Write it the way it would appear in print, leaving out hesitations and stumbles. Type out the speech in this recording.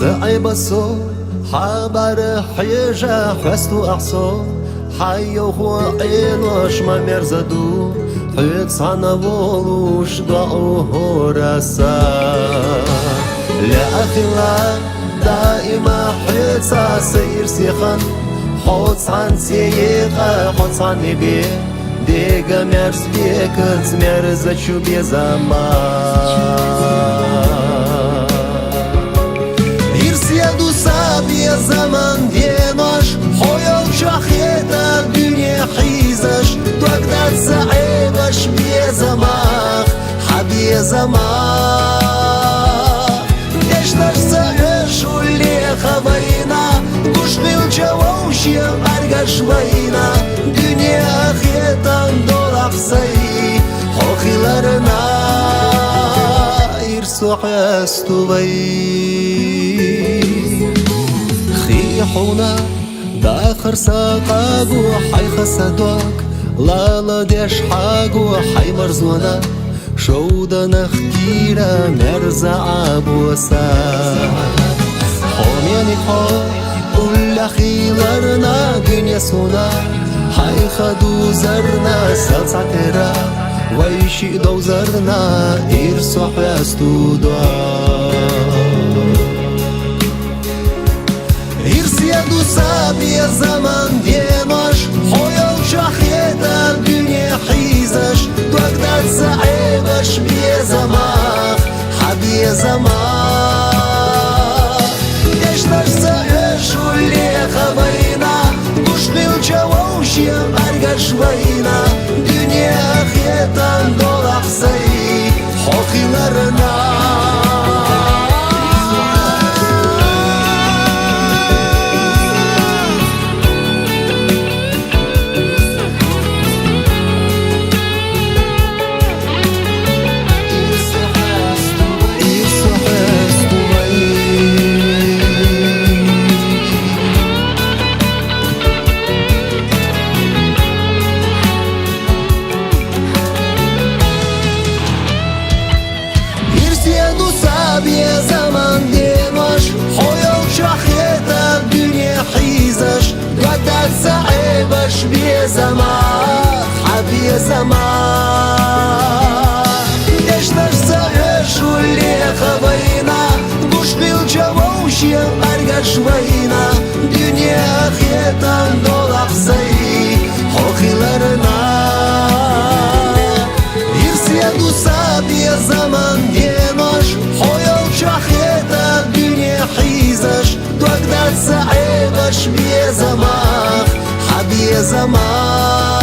صعب الصوت حبر حيجا حستو أحصو حيو هو عينوش ما مرزدو حيت صانا بولوش ضعوه رسا لا أخلا دائما حيت سير سيخن حوت صان سيقا حوت صان نبي ديگا مرز بيكت مرز چو بيزمان إرسيادو سابي زمان ديناش حيو شخيتا دنيا حيزش دوكدات سعيبش بيزماخ حبي زماخ دشتش سعيش واللي خبينا قشقل جووشي أرقش بينا دنيا خيتا دولق سي حوخيلرنا إرسو حيستو بي خيحونا داخر ساقاقو حي خسدوك لالا ديش حاقو حي مرزونا شودا نختيرا مرزا عبوسا حومياني حوم كل خيلرنا دنيا سونا حي خدو زرنا سلسعترا ويشي دو زرنا إرسو حيستو إرسيادو سابي زمان ديناش حيو شخيتا دنيا حيزش دوكدات سعيبش بيزماخ حبي زماخ دشتش سعيش واللي خبينا قشقل جووشي أرقش بينا دنيا خيتا دولق سي حوخيلرنا يا زمان ديمش حيو شخيتا دنيا حيزش قدر سعيبش بيزماخ حبي زماخ دشتش سعيش واللي خبينا قشقل جووشي أرقش بينا دنيا خيتا دولق سي حوخيلرنا إرسيادو سابي زمان ديمش حيو شخيتا دنيا حيزش دوكدات سعيبش بيزماخ حبي زماخ